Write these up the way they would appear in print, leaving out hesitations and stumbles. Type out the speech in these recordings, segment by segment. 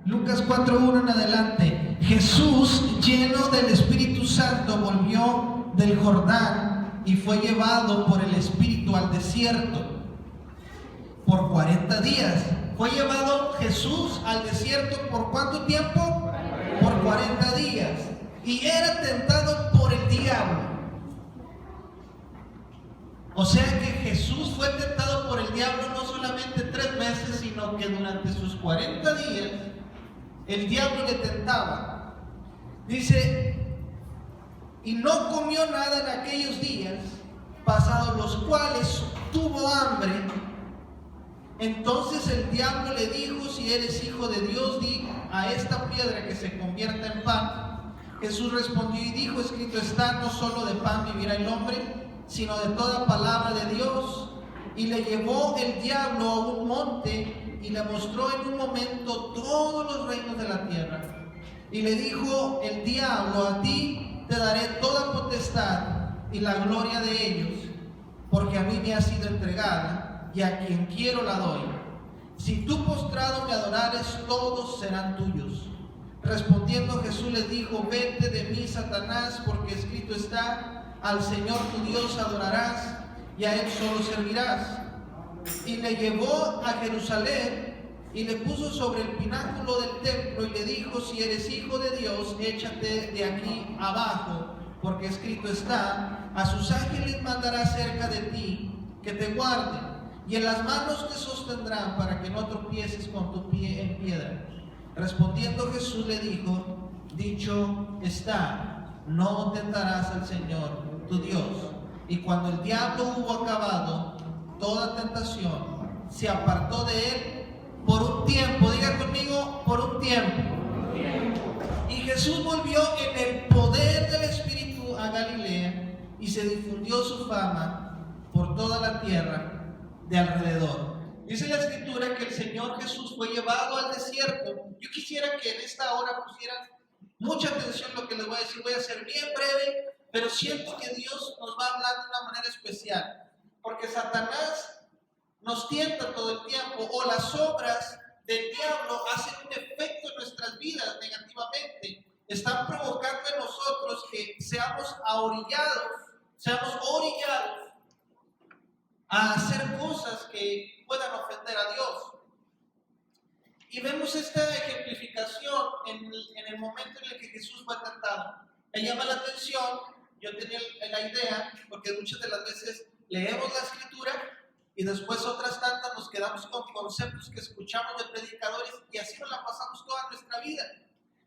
Lucas 4:1 en adelante. Jesús, lleno del Espíritu Santo, volvió del Jordán y fue llevado por el Espíritu al desierto por 40 días. Fue llevado Jesús al desierto ¿por cuánto tiempo? Por 40 días. Y era tentado por el diablo. O sea que Jesús fue tentado por el diablo no solamente 3 veces, sino que durante sus 40 días el diablo le tentaba. Dice, y no comió nada en aquellos días, pasados los cuales tuvo hambre. Entonces el diablo le dijo, si eres hijo de Dios, di a esta piedra que se convierta en pan. Jesús respondió y dijo, escrito está, no solo de pan vivirá el hombre, sino de toda palabra de Dios. Y le llevó el diablo a un monte y le mostró en un momento todos los reinos de la tierra. Y le dijo el diablo, a ti te daré toda potestad y la gloria de ellos, porque a mí me ha sido entregada y a quien quiero la doy. Si tú postrado me adorares, todos serán tuyos. Respondiendo Jesús les dijo, vete de mí, Satanás, porque escrito está, al Señor tu Dios adorarás y a Él solo servirás. Y le llevó a Jerusalén y le puso sobre el pináculo del templo y le dijo, si eres hijo de Dios, échate de aquí abajo, porque escrito está, a sus ángeles mandará cerca de ti, que te guarden, y en las manos te sostendrán para que no tropieces con tu pie en piedra. Respondiendo Jesús le dijo, dicho está, no tentarás al Señor tu Dios. Y cuando el diablo hubo acabado toda tentación, se apartó de él por un tiempo. Diga conmigo, por un tiempo. Y Jesús volvió en el poder del Espíritu a Galilea y se difundió su fama por toda la tierra de alrededor. Dice la Escritura que el Señor Jesús fue llevado al desierto. Yo quisiera que en esta hora pusieran mucha atención a lo que les voy a decir. Voy a ser bien breve, pero siento que Dios nos va a hablar de una manera especial, porque Satanás nos tienta todo el tiempo, o las obras del diablo hacen un efecto en nuestras vidas negativamente. Están provocando en nosotros que seamos orillados a hacer cosas que puedan ofender a Dios. Y vemos esta ejemplificación en el momento en el que Jesús fue tentado. Me llama la atención, yo tenía la idea, porque muchas de las veces leemos la Escritura y después otras tantas nos quedamos con conceptos que escuchamos de predicadores y así nos la pasamos toda nuestra vida,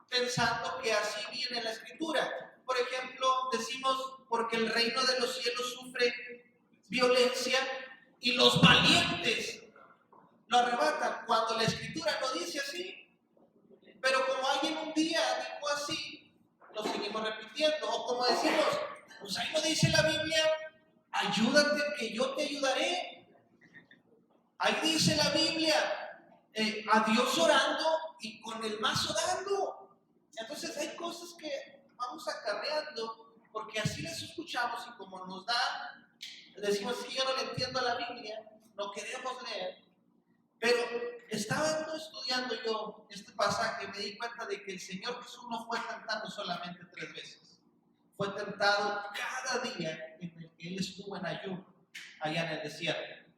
pensando que así viene la Escritura. Por ejemplo, decimos, porque el reino de los cielos sufre violencia y los valientes lo arrebatan, cuando la Escritura no dice así. Pero como alguien un día dijo así, lo seguimos repitiendo. O como decimos, pues ahí no dice la Biblia, ayúdate que yo te ayudaré. Ahí dice la Biblia, a Dios orando y con el mazo dando. Entonces hay cosas que vamos acarreando porque así las escuchamos y como nos da, decimos, si yo no le entiendo a la Biblia, no queremos leer. Pero estando estudiando yo este pasaje, me di cuenta de que el Señor Jesús no fue tentado solamente 3 veces. Fue tentado cada día en el que Él estuvo en ayuno, allá en el desierto.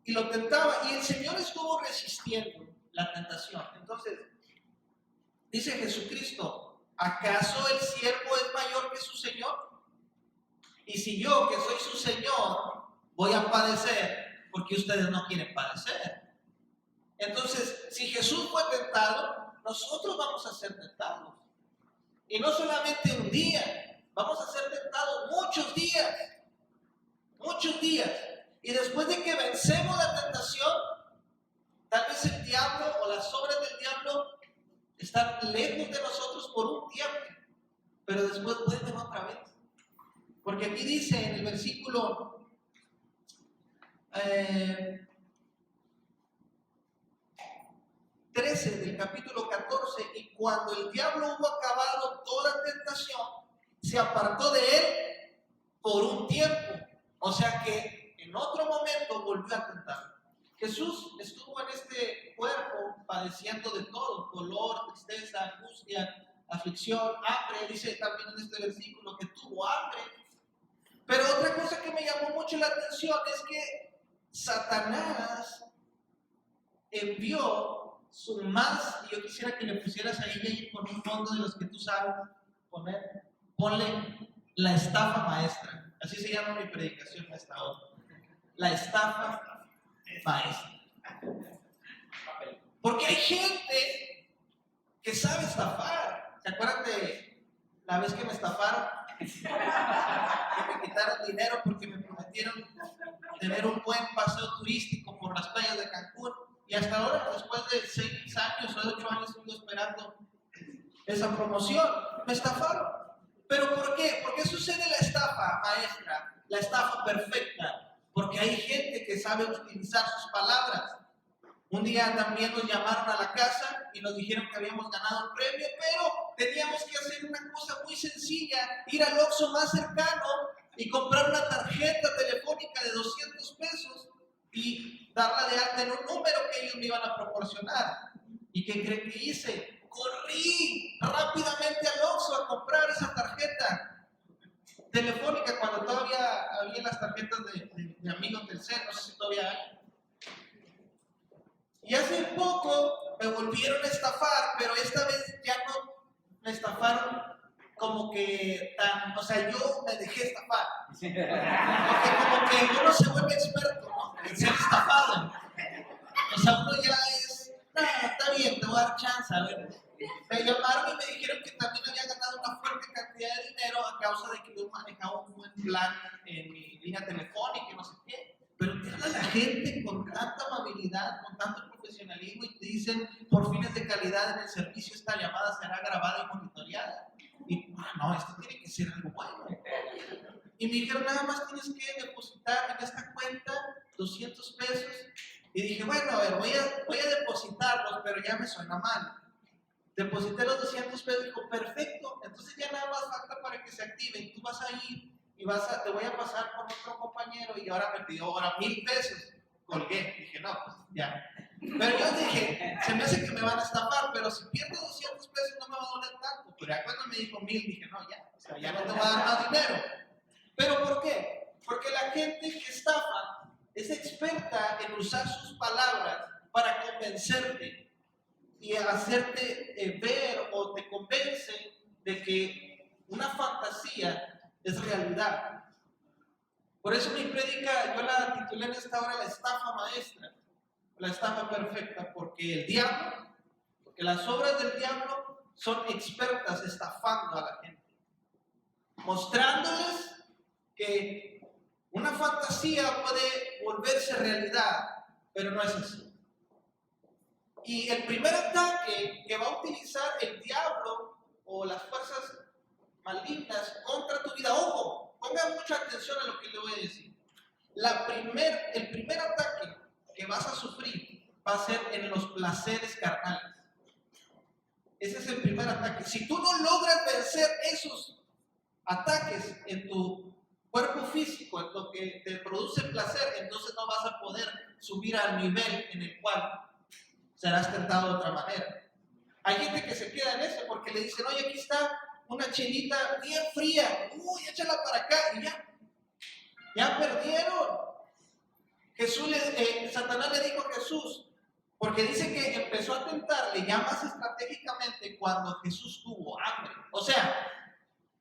Y lo tentaba, y el Señor estuvo resistiendo la tentación. Entonces, dice Jesucristo, ¿acaso el siervo es mayor que su Señor? Y si yo, que soy su Señor, voy a padecer, porque ustedes no quieren padecer. Entonces, si Jesús fue tentado, nosotros vamos a ser tentados. Y no solamente un día, vamos a ser tentados muchos días. Muchos días. Y después de que vencemos la tentación, tal vez el diablo o las obras del diablo están lejos de nosotros por un tiempo, pero después vuelven otra vez. Porque aquí dice en el versículo 13 del capítulo 14, y cuando el diablo hubo acabado toda tentación, se apartó de él por un tiempo. O sea que en otro momento volvió a tentar. Jesús estuvo en este cuerpo padeciendo de todo, dolor, tristeza, angustia, aflicción, hambre. Dice también en este versículo que tuvo hambre. Pero otra cosa que me llamó mucho la atención es que Satanás envió su más, y yo quisiera que le pusieras ahí con un fondo de los que tú sabes poner, ponle la estafa maestra. Así se llama mi predicación esta hora. La estafa maestra. Porque hay gente que sabe estafar. ¿Se acuerdan de la vez que me estafaron? Que me quitaron dinero porque me prometieron tener un buen paseo turístico por las playas de Cancún. Y hasta ahora, después de 6 años o 8 años, sigo esperando esa promoción. Me estafaron. ¿Pero por qué? ¿Por qué sucede la estafa maestra? La estafa perfecta. Porque hay gente que sabe utilizar sus palabras. Un día también nos llamaron a la casa y nos dijeron que habíamos ganado un premio, pero teníamos que hacer una cosa muy sencilla, ir al Oxxo más cercano y comprar una tarjeta telefónica de 200 pesos y darla de alta en un número que ellos me iban a proporcionar. ¿Y qué creen que hice? Corrí rápidamente al Oxxo a comprar esa tarjeta telefónica cuando todavía había las tarjetas de amigos del CEN, no sé si todavía hay. Y hace poco me volvieron a estafar, pero esta vez ya no me estafaron como que tan, o sea, yo me dejé estafar. Porque como que uno se vuelve experto, ¿no? En ser estafado. O sea, uno ya es, está bien, te voy a dar chance, a ver. Me llamaron y me dijeron que también había ganado una fuerte cantidad de dinero a causa de que yo manejaba un buen plan en mi línea telefónica y no sé qué. Pero te habla la gente con tanta amabilidad, con tanto profesionalismo y te dicen, por fines de calidad en el servicio, esta llamada será grabada y monitoreada. Y, no, esto tiene que ser algo bueno. Y me dijeron, nada más tienes que depositar en esta cuenta 200 pesos. Y dije, bueno, a ver, voy a depositarlos, pero ya me suena mal. Deposité los 200 pesos y dijo, perfecto, entonces ya nada más falta para que se active y tú vas a ir y te voy a pasar con otro compañero y ahora me pidió ahora 1,000 pesos. Colgué, dije, no, pues ya. Pero yo dije, se me hace que me van a estafar, pero si pierdo 200 pesos no me va a doler tanto. Pero ya cuando me dijo 1,000, dije, no, ya, o sea, ya no te voy a dar más dinero. ¿Pero por qué? Porque la gente que estafa es experta en usar sus palabras para convencerte y hacerte ver o te convence de que una fantasía es realidad. Por eso mi prédica yo la titulé en esta hora la estafa maestra, la estafa perfecta, porque el diablo, porque las obras del diablo son expertas estafando a la gente, mostrándoles que una fantasía puede volverse realidad, pero no es así. Y el primer ataque que va a utilizar el diablo o las fuerzas malignas contra tu vida, ojo, pongan mucha atención a lo que le voy a decir. El primer ataque que vas a sufrir va a ser en los placeres carnales. Ese es el primer ataque. Si tú no logras vencer esos ataques en tu cuerpo físico, en lo que te produce placer, entonces no vas a poder subir al nivel en el cual serás tentado de otra manera. Hay gente que se queda en eso porque le dicen, oye, aquí está una chelita bien fría, uy, échala para acá, y ya perdieron. Satanás le dijo a Jesús, porque dice que empezó a tentarle ya más estratégicamente cuando Jesús tuvo hambre. O sea,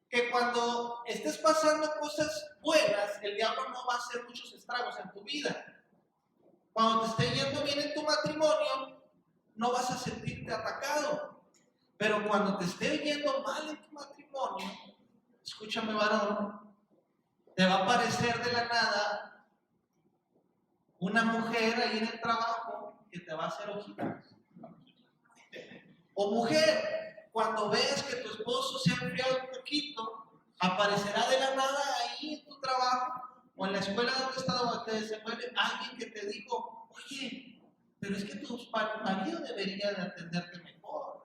que cuando estés pasando cosas buenas, el diablo no va a hacer muchos estragos en tu vida. Cuando te esté yendo bien en tu matrimonio, no vas a sentirte atacado. Pero cuando te esté yendo mal en tu matrimonio, escúchame, varón, te va a aparecer de la nada una mujer ahí en el trabajo que te va a hacer ojitos. O mujer, cuando veas que tu esposo se ha enfriado un poquito, aparecerá de la nada ahí en tu trabajo o en la escuela donde te desenvuelves alguien que te dijo, oye, pero es que tu marido debería de atenderte mejor.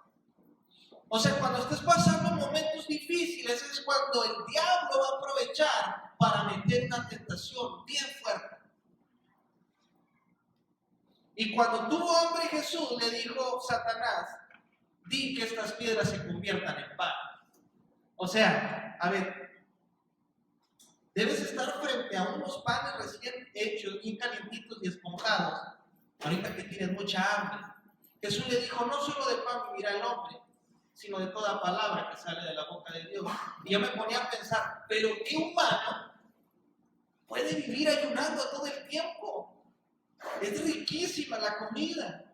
O sea, cuando estés pasando momentos difíciles es cuando el diablo va a aprovechar para meter una tentación bien fuerte. Y cuando tuvo hambre Jesús, le dijo Satanás, di que estas piedras se conviertan en pan. O sea, a ver, debes estar frente a unos panes recién hechos, bien calientitos y esponjados, ahorita que tienes mucha hambre. Jesús le dijo, no solo de pan vivirá el hombre, sino de toda palabra que sale de la boca de Dios. Y yo me ponía a pensar, pero ¿qué humano puede vivir ayunando todo el tiempo? Es riquísima la comida.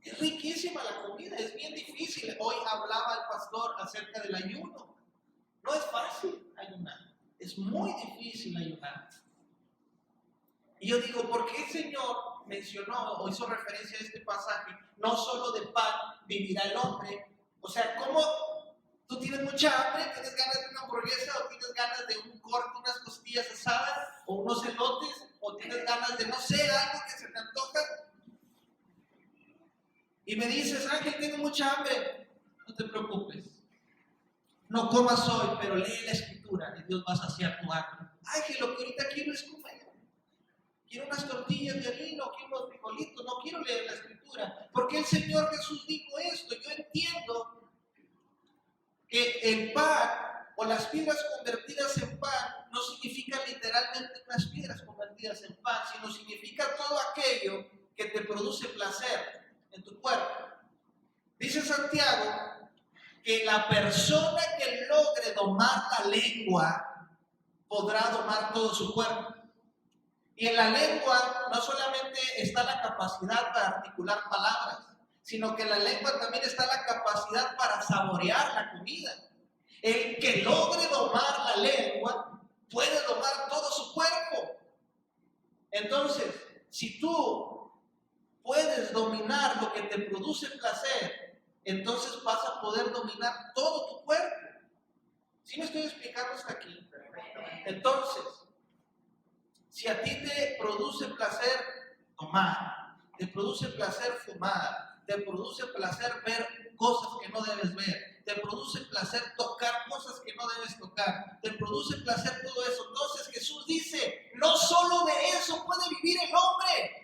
Es riquísima la comida, es bien difícil. Hoy hablaba el pastor acerca del ayuno. No es fácil ayunar, es muy difícil ayunar. Y yo digo, ¿por qué el Señor mencionó o hizo referencia a este pasaje? No solo de pan vivirá el hombre. O sea, ¿cómo tú tienes mucha hambre, tienes ganas de una hamburguesa o tienes ganas de un corte, unas costillas asadas o unos elotes o tienes ganas de, no sé, algo que se te antoja? Y me dices, Ángel, tengo mucha hambre. No te preocupes. No comas hoy, pero lee la escritura y Dios va a saciar tu hambre. Ángel, lo que ahorita quiero es comer. Quiero unas tortillas de harina, quiero unos frijolitos, no quiero leer la escritura. Porque el Señor Jesús dijo esto. Yo entiendo que el pan o las piedras convertidas en pan no significa literalmente unas piedras convertidas en pan, sino significa todo aquello que te produce placer en tu cuerpo. Dice Santiago que la persona que logre domar la lengua podrá domar todo su cuerpo. Y en la lengua no solamente está la capacidad para articular palabras, sino que en la lengua también está la capacidad para saborear la comida. El que logre domar la lengua puede domar todo su cuerpo. Entonces, si tú puedes dominar lo que te produce placer, entonces vas a poder dominar todo tu cuerpo. ¿Sí me estoy explicando hasta aquí? Entonces, si a ti te produce placer tomar, te produce placer fumar, te produce placer ver cosas que no debes ver, te produce placer tocar cosas que no debes tocar, te produce placer todo eso, entonces Jesús dice, no solo de eso puede vivir el hombre.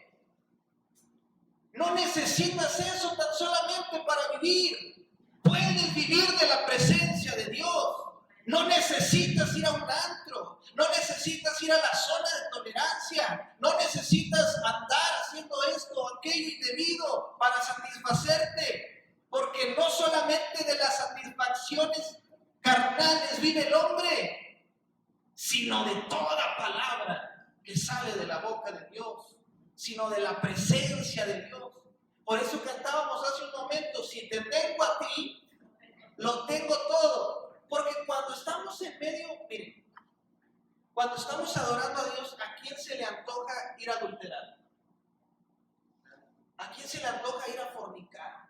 No necesitas eso tan solamente para vivir. Puedes vivir de la presencia de Dios. No necesitas ir a un antro, no necesitas ir a la zona de tolerancia, no necesitas andar haciendo esto o aquello indebido para satisfacerte, porque no solamente de las satisfacciones carnales vive el hombre, sino de toda palabra que sale de la boca de Dios, sino de la presencia de Dios. Por eso cantábamos hace un momento, si te tengo a ti, lo tengo todo. Porque cuando estamos en medio, miren, cuando estamos adorando a Dios, ¿a quién se le antoja ir a adulterar? ¿A quién se le antoja ir a fornicar?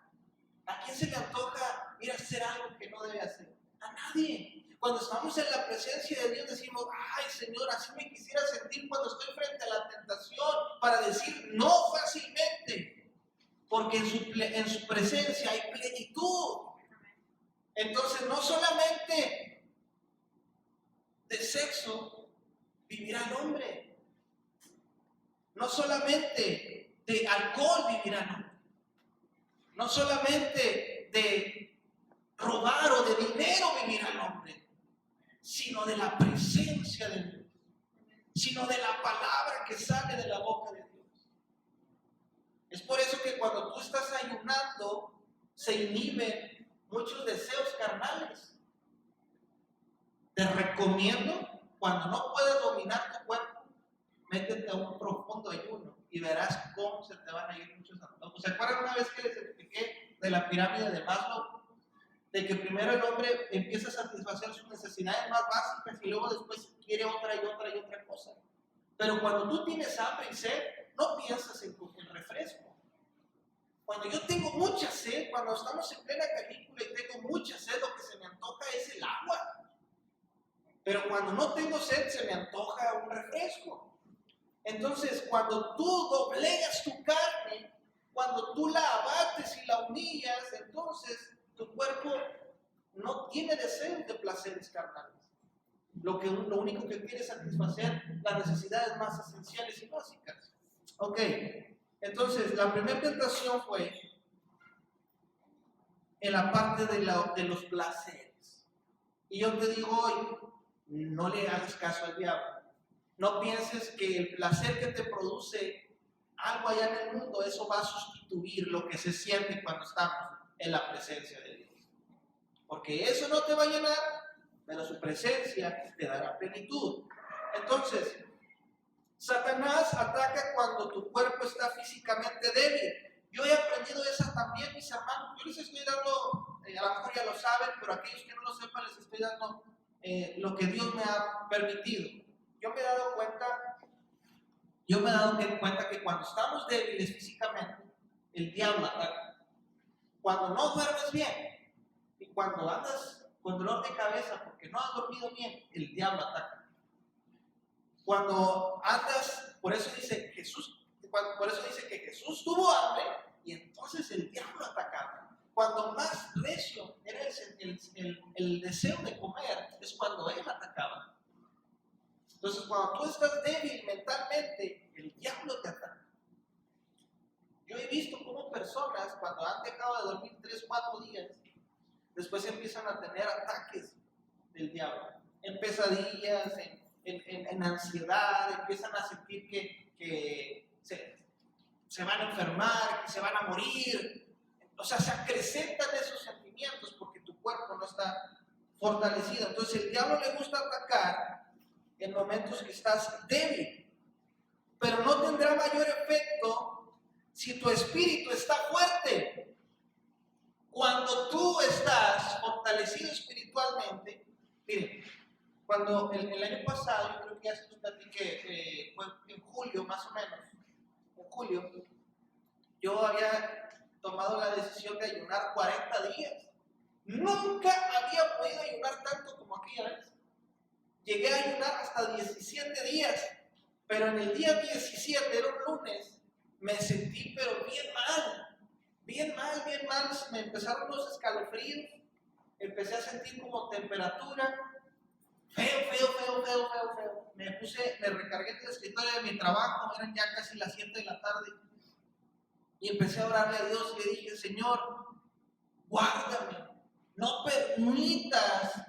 ¿A quién se le antoja ir a hacer algo que no debe hacer? A nadie. Cuando estamos en la presencia de Dios decimos, ay Señor, así me quisiera sentir cuando estoy frente a la tentación para decir no fácilmente. Porque en su presencia hay plenitud. Entonces, no solamente de sexo vivirá el hombre, no solamente de alcohol vivirá el hombre, no solamente de robar o de dinero vivirá el hombre, sino de la presencia de Dios, sino de la palabra que sale de la boca de Dios. Es por eso que cuando tú estás ayunando, se inhiben muchos deseos carnales. Te recomiendo, cuando no puedes dominar tu cuerpo, métete a un profundo ayuno y verás cómo se te van a ir muchos antojos. ¿Se acuerdan una vez que les expliqué de la pirámide de Maslow? De que primero el hombre empieza a satisfacer sus necesidades más básicas y luego después quiere otra y otra y otra cosa. Pero cuando tú tienes hambre y sed, no piensas en el refresco. Cuando yo tengo mucha sed, cuando estamos en plena canícula y tengo mucha sed, lo que se me antoja es el agua. Pero cuando no tengo sed, se me antoja un refresco. Entonces, cuando tú doblegas tu carne, cuando tú la abates y la humillas, entonces tu cuerpo no tiene deseo de placeres carnales. Lo único que quiere es satisfacer las necesidades más esenciales y básicas. Ok, entonces la primera tentación fue en la parte de los placeres. Y yo te digo hoy, no le hagas caso al diablo. No pienses que el placer que te produce algo allá en el mundo, eso va a sustituir lo que se siente cuando estamos en la presencia de Dios. Porque eso no te va a llenar, pero su presencia te dará plenitud. Entonces, Satanás ataca cuando tu cuerpo está físicamente débil. Yo he aprendido esa también, mis hermanos. Yo les estoy dando, a lo mejor ya lo saben, pero aquellos que no lo sepan, les estoy dando lo que Dios me ha permitido. Yo me he dado cuenta que cuando estamos débiles físicamente, el diablo ataca. Cuando no duermes bien y cuando andas con dolor de cabeza porque no has dormido bien, el diablo ataca. Cuando andas, por eso dice que Jesús tuvo hambre y entonces el diablo atacaba. Cuando más recio era el deseo de comer, es cuando él atacaba. Entonces, cuando tú estás débil mentalmente, el diablo te ataca. Yo he visto cómo personas, cuando han dejado de dormir 3 o 4 días, después empiezan a tener ataques del diablo, en pesadillas, en ansiedad, empiezan a sentir que se van a enfermar, que se van a morir. O sea, se acrecentan esos sentimientos porque tu cuerpo no está fortalecido. Entonces, el diablo le gusta atacar en momentos que estás débil, pero no tendrá mayor efecto si tu espíritu está fuerte. Cuando tú estás fortalecido espiritualmente, miren, cuando el año pasado, yo creo que ya se los platiqué, fue en julio más o menos, en julio, yo había tomado la decisión de ayunar 40 días. Nunca había podido ayunar tanto como aquella vez. Llegué a ayunar hasta 17 días, pero en el día 17, era un lunes, me sentí pero bien mal, me empezaron los escalofríos, empecé a sentir como temperatura, feo. Me recargué en el escritorio de mi trabajo, eran ya casi las 7 de la tarde, y empecé a orarle a Dios y le dije, Señor, guárdame, no permitas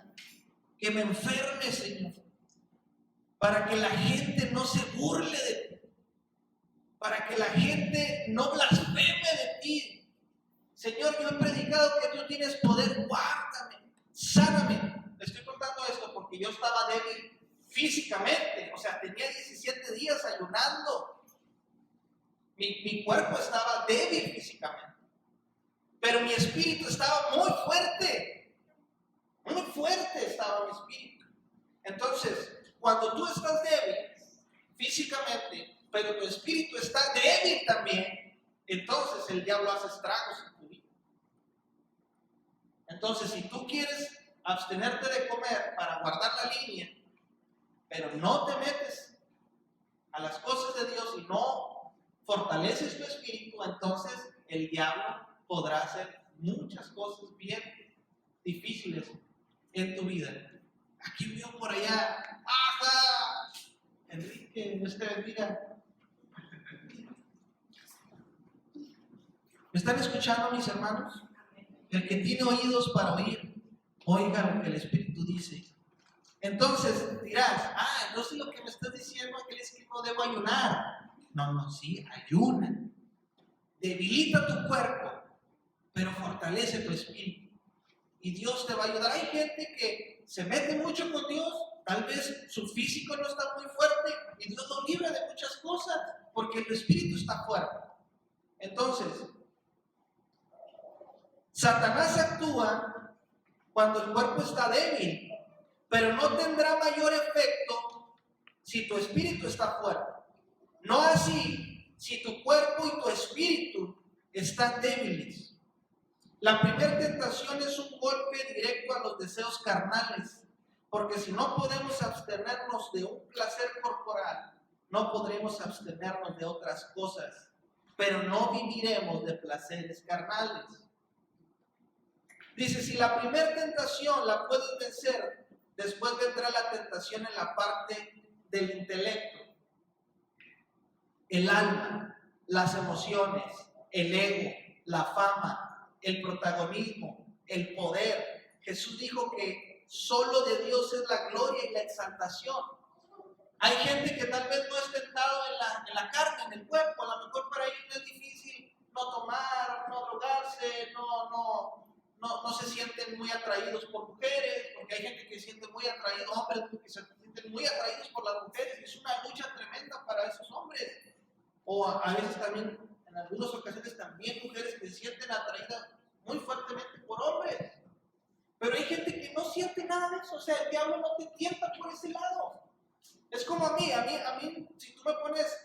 que me enferme, Señor, para que la gente no se burle de ti, para que la gente no blasfeme de ti. Señor, yo he predicado que tú tienes poder, guárdame, sáname. Le estoy contando esto porque yo estaba débil físicamente, o sea, tenía 17 días ayunando. Mi cuerpo estaba débil físicamente, pero mi espíritu estaba muy fuerte estaba mi espíritu. Entonces, cuando tú estás débil físicamente, pero tu espíritu está débil también, entonces el diablo hace estragos en tu vida. Entonces, si tú quieres abstenerte de comer para guardar la línea, pero no te metes a las cosas de Dios y no fortaleces tu espíritu, entonces el diablo podrá hacer muchas cosas bien difíciles en tu vida. Aquí vio por allá, ¡ajá! Enrique, Dios te bendiga. ¿Me están escuchando, mis hermanos? El que tiene oídos para oír, oiga lo que el Espíritu dice. Entonces dirás, entonces lo que me estás diciendo es que no debo ayunar. No, sí, ayuna. Debilita tu cuerpo, pero fortalece tu espíritu. Y Dios te va a ayudar. Hay gente que se mete mucho con Dios, tal vez su físico no está muy fuerte y Dios lo libra de muchas cosas porque el espíritu está fuerte. Entonces, Satanás actúa cuando el cuerpo está débil, pero no tendrá mayor efecto si tu espíritu está fuerte. No así si tu cuerpo y tu espíritu están débiles. La primera tentación es un golpe directo a los deseos carnales, porque si no podemos abstenernos de un placer corporal, no podremos abstenernos de otras cosas, pero no viviremos de placeres carnales. Dice, si la primera tentación la puedes vencer, después vendrá la tentación en la parte del intelecto. el alma, las emociones, el ego, la fama, el protagonismo, el poder. Jesús dijo que solo de Dios es la gloria y la exaltación. Hay gente que tal vez no es tentado en la carne, en el cuerpo. A lo mejor para ellos es difícil no tomar, no drogarse, no se sienten muy atraídos por mujeres, porque hay gente que se siente muy atraído, hombres que se sienten muy atraídos por las mujeres, y es una lucha tremenda para esos hombres. O a veces también, en algunas ocasiones también mujeres que se sienten atraídas muy fuertemente por hombres. Pero hay gente que no siente nada de eso, o sea, el diablo no te tienta por ese lado. Es como a mí, si tú me pones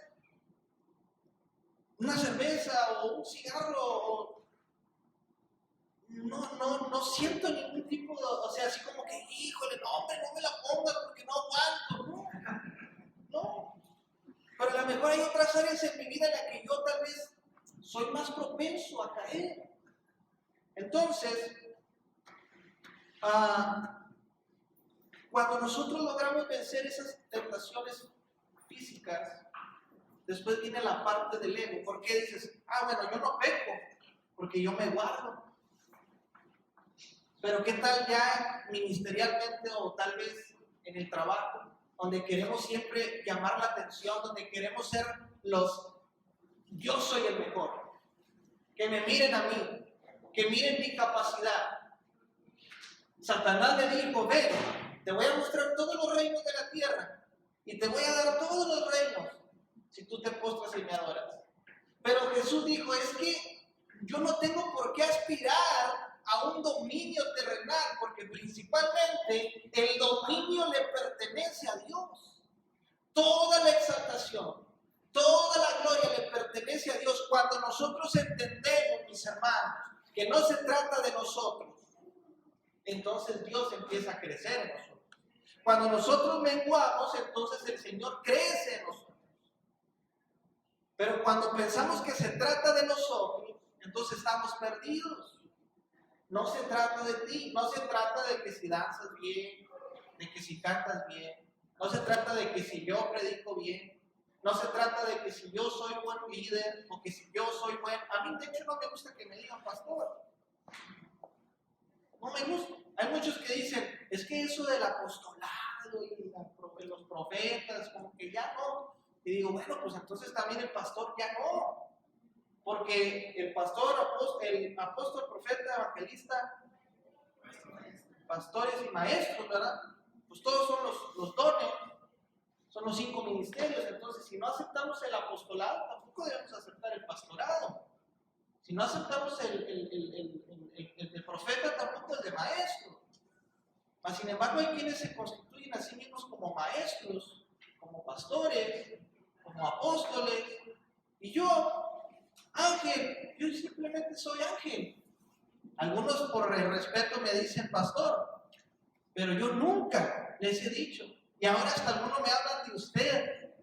una cerveza o un cigarro, no siento ningún tipo de, o sea, así como que, híjole, no, hombre, no me la pongas porque no aguanto, no. Pero a lo mejor hay otras áreas en mi vida en las que yo tal vez soy más propenso a caer. Entonces, cuando nosotros logramos vencer esas tentaciones físicas, después viene la parte del ego. ¿Por qué dices, bueno, yo no peco, porque yo me guardo? Pero ¿qué tal ya ministerialmente o tal vez en el trabajo, donde queremos siempre llamar la atención, donde queremos ser yo soy el mejor, que me miren a mí, que miren mi capacidad? Satanás le dijo, ven, te voy a mostrar todos los reinos de la tierra y te voy a dar todos los reinos si tú te postras y me adoras. Pero Jesús dijo, es que yo no tengo por qué aspirar a un dominio terrenal, porque principalmente el dominio le pertenece a Dios. Toda la exaltación, toda la gloria le pertenece a Dios. Cuando nosotros entendemos, mis hermanos, que no se trata de nosotros, entonces Dios empieza a crecer en nosotros. Cuando nosotros menguamos, entonces el Señor crece en nosotros. Pero cuando pensamos que se trata de nosotros, entonces estamos perdidos. No se trata de ti, no se trata de que si danzas bien, de que si cantas bien, no se trata de que si yo predico bien, no se trata de que si yo soy buen líder o que si yo soy buen... A mí de hecho no me gusta que me digan pastor. No me gusta. Hay muchos que dicen, es que eso del apostolado y los profetas, como que ya no. Y digo, bueno, pues entonces también el pastor ya no. Porque el pastor, el apóstol, profeta, evangelista, pastores y maestros, ¿verdad? Pues todos son los dones, son los 5 ministerios. Entonces, si no aceptamos el apostolado, tampoco debemos aceptar el pastorado. Si no aceptamos el profeta, tampoco el de maestro. Mas, sin embargo, hay quienes se constituyen a sí mismos como maestros, como pastores, como apóstoles. Y yo, Ángel, yo simplemente soy Ángel. Algunos por el respeto me dicen pastor, pero yo nunca les he dicho. Y ahora hasta algunos me hablan de usted.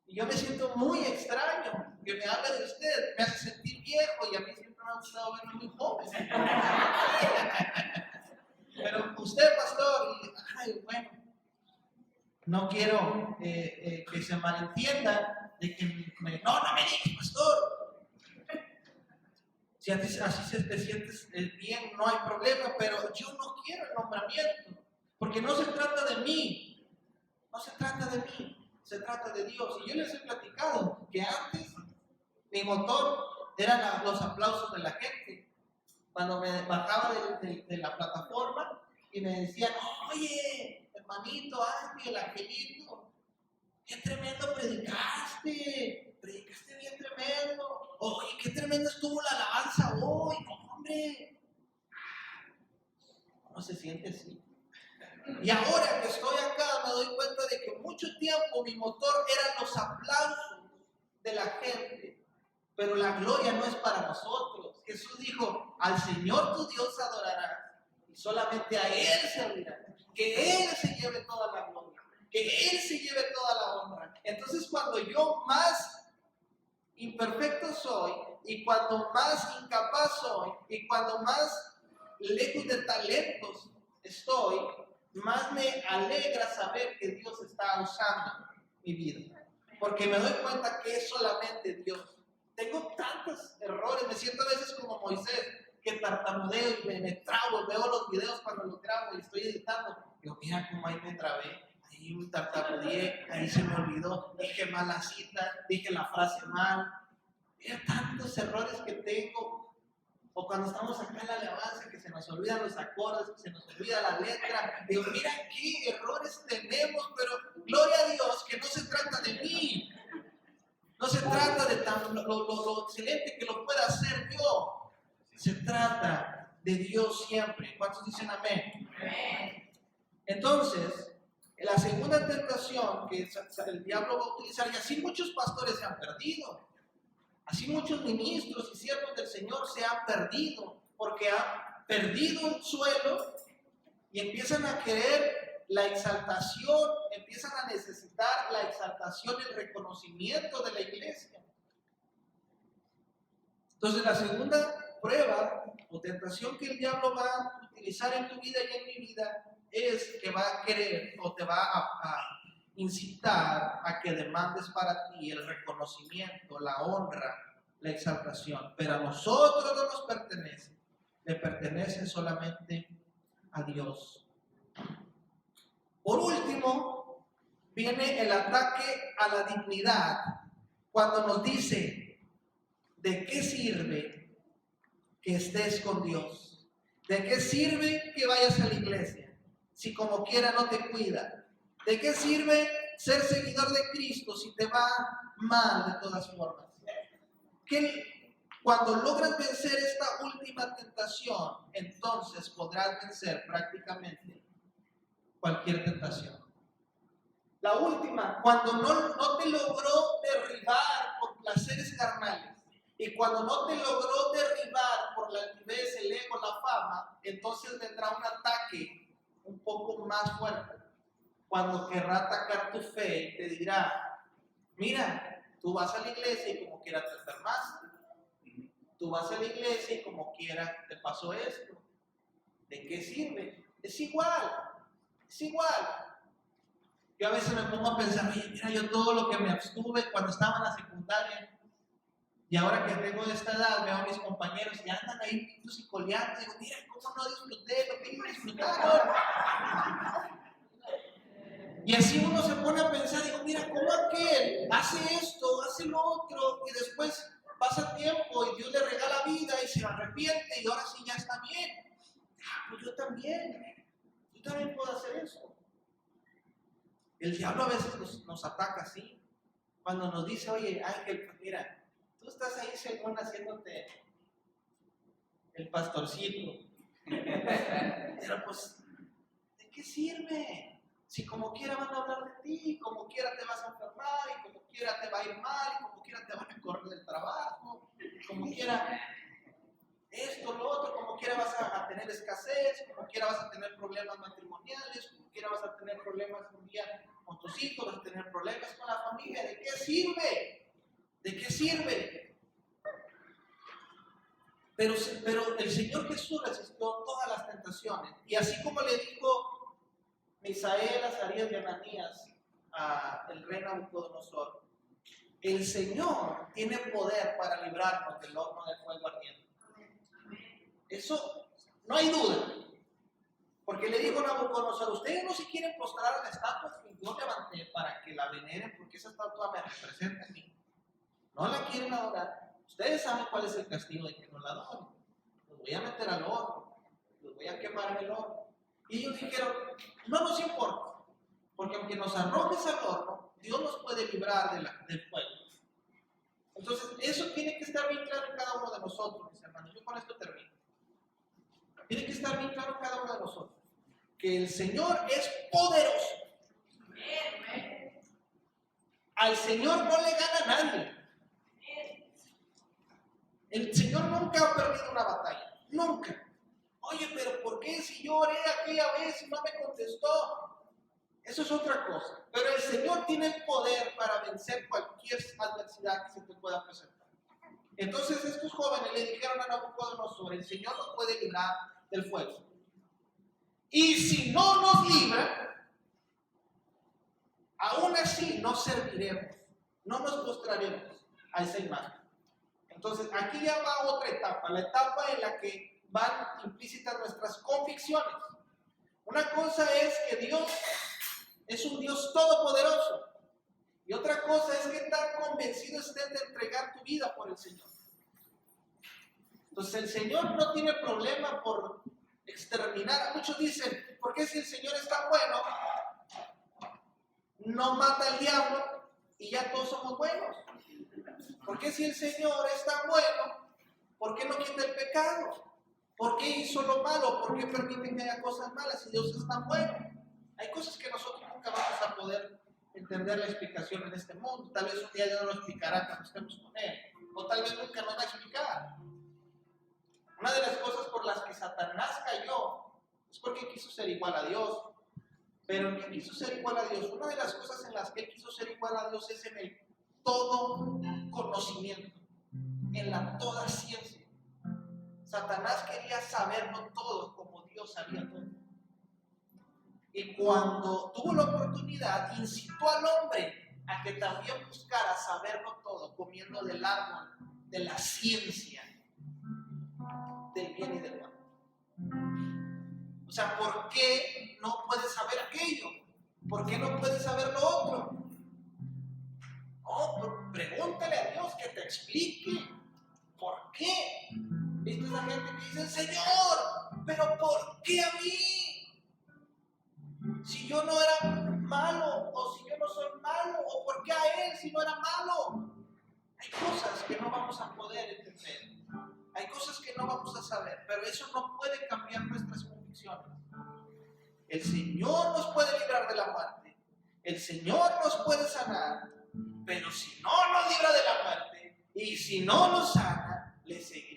Y yo me siento muy extraño que me hable de usted. Me hace sentir viejo y a mí siempre me ha gustado verme muy joven. Pero usted, pastor, bueno, no quiero que se malentienda de que no me digas pastor. Si así te sientes bien, no hay problema, pero yo no quiero el nombramiento, porque no se trata de mí, se trata de Dios. Y yo les he platicado que antes mi motor eran los aplausos de la gente. Cuando me bajaba de la plataforma y me decían, oye, hermanito, Ángel, Angelito, qué tremendo predicaste bien tremendo. Oye, qué tremendo estuvo la alabanza hoy. No, hombre. No se siente así. Y ahora que estoy acá me doy cuenta de que mucho tiempo mi motor eran los aplausos de la gente. Pero la gloria no es para nosotros. Jesús dijo, al Señor tu Dios adorarás y solamente a Él se servirá. Que Él se lleve toda la gloria, que Él se lleve toda la honra. Entonces cuando yo más imperfecto soy, y cuando más incapaz soy, y cuando más lejos de talentos estoy, más me alegra saber que Dios está usando mi vida. porque me doy cuenta que es solamente Dios. Tengo tantos errores, me siento a veces como Moisés, que tartamudeo y me trabo, veo los videos cuando los grabo y estoy editando. Digo, mira cómo ahí me trabé, ahí me tartamudeé, ahí se me olvidó, dije mal la cita, dije la frase mal. Mira tantos errores que tengo. O cuando estamos acá en la alabanza, que se nos olvidan los acordes, que se nos olvida la letra. Digo, mira qué errores tenemos, pero gloria a Dios que no se trata de mí. No se trata de lo excelente que lo pueda hacer yo. Se trata de Dios siempre. ¿Cuántos dicen amén? Amén. Entonces, la segunda tentación que el diablo va a utilizar, y así muchos pastores se han perdido. Así muchos ministros y siervos del Señor se han perdido, porque han perdido el suelo y empiezan a querer la exaltación, empiezan a necesitar la exaltación, el reconocimiento de la iglesia. Entonces la segunda prueba o tentación que el diablo va a utilizar en tu vida y en mi vida es que va a querer o te va a incitar a que demandes para ti el reconocimiento, la honra, la exaltación. Pero a nosotros no nos pertenece, le pertenece solamente a Dios. Por último, viene el ataque a la dignidad cuando nos dice, ¿de qué sirve que estés con Dios? ¿De qué sirve que vayas a la iglesia si como quiera no te cuida? ¿De qué sirve ser seguidor de Cristo si te va mal de todas formas? Que cuando logras vencer esta última tentación, entonces podrás vencer prácticamente cualquier tentación. La última, cuando no te logró derribar por placeres carnales y cuando no te logró derribar por la altivez, el ego, la fama, entonces vendrá un ataque un poco más fuerte. Cuando querrá atacar tu fe, te dirá, mira, tú vas a la iglesia y como quiera te enfermaste. Tú vas a la iglesia y como quiera te pasó esto. ¿De qué sirve? Es igual, es igual. Yo a veces me pongo a pensar, oye, mira, yo todo lo que me abstuve cuando estaba en la secundaria y ahora que tengo esta edad, veo a mis compañeros y andan ahí pintos y coleando. Digo, mira, cómo no disfruté lo que ellos disfrutaron. Y así uno se pone a pensar, digo, mira, ¿cómo aquel hace esto, hace lo otro y después pasa tiempo y Dios le regala vida y se arrepiente y ahora sí ya está bien? Pues yo también puedo hacer eso. El diablo a veces nos ataca así, cuando nos dice, oye, Ángel, mira, tú estás ahí según haciéndote el pastorcito, pero pues, ¿de qué sirve? Si como quiera van a hablar de ti, como quiera te vas a enfermar, y como quiera te va a ir mal, y como quiera te van a correr del trabajo, como quiera esto, lo otro, como quiera vas a tener escasez, como quiera vas a tener problemas matrimoniales, como quiera vas a tener problemas un día con tus hijos, vas a tener problemas con la familia. ¿De qué sirve? ¿De qué sirve? Pero el Señor Jesús resistió todas las tentaciones, y así como le dijo Misael, Azarías y Ananías al rey Nabucodonosor, el Señor tiene poder para librarnos del horno del fuego ardiente. Eso no hay duda, porque le dijo Nabucodonosor, ustedes no se quieren postrar a la estatua que yo levanté para que la veneren, porque esa estatua me representa a mí. No la quieren adorar. Ustedes saben cuál es el castigo de que no la adoren. Los voy a meter al horno, los voy a quemar en el horno. Y ellos dijeron, no nos importa, porque aunque nos arrojes al horno, Dios nos puede librar del fuego. Entonces, eso tiene que estar bien claro en cada uno de nosotros, mis hermanos. Yo con esto termino. Tiene que estar bien claro en cada uno de nosotros que el Señor es poderoso. Al Señor no le gana a nadie. El Señor nunca ha perdido una batalla, nunca. Oye, pero ¿por qué si yo oré aquella vez y no me contestó? Eso es otra cosa. Pero el Señor tiene el poder para vencer cualquier adversidad que se te pueda presentar. Entonces estos jóvenes le dijeron a Nabucodonosor, el Señor nos puede librar del fuego. Y si no nos libra, aún así no serviremos. no nos postraremos a esa imagen. Entonces, aquí ya va otra etapa, la etapa en la que van implícitas nuestras convicciones. Una cosa es que Dios es un Dios todopoderoso, y otra cosa es que tan convencido estés de entregar tu vida por el Señor. Entonces, el Señor no tiene problema por exterminar. Muchos dicen, ¿por qué si el Señor es tan bueno, no mata al diablo y ya todos somos buenos? ¿Por qué si el Señor es tan bueno, por qué no quita el pecado? ¿Por qué hizo lo malo? ¿Por qué permite que haya cosas malas si Dios es tan bueno? Hay cosas que nosotros nunca vamos a poder entender la explicación en este mundo. Tal vez un día Dios nos lo explicará cuando estemos con Él, o tal vez nunca nos va a explicar. Una de las cosas por las que Satanás cayó es porque quiso ser igual a Dios. ¿Pero en qué quiso ser igual a Dios? Una de las cosas en las que él quiso ser igual a Dios es en el todo conocimiento, en la toda ciencia. Satanás quería saberlo todo como Dios sabía todo. Y cuando tuvo la oportunidad, incitó al hombre a que también buscara saberlo todo, comiendo del árbol de la ciencia, del bien y del mal. O sea, ¿por qué no puedes saber aquello? ¿Por qué no puedes saber lo otro? No, pregúntale a Dios que te explique. ¿Por qué? ¿Viste esa gente que dice, Señor, pero ¿por qué a mí? Si yo no era malo, o si yo no soy malo, o ¿por qué a él si no era malo? Hay cosas que no vamos a poder entender. Hay cosas que no vamos a saber, pero eso no puede cambiar nuestras convicciones. El Señor nos puede librar de la muerte. El Señor nos puede sanar. Pero si no nos libra de la muerte y si no nos sana, le seguimos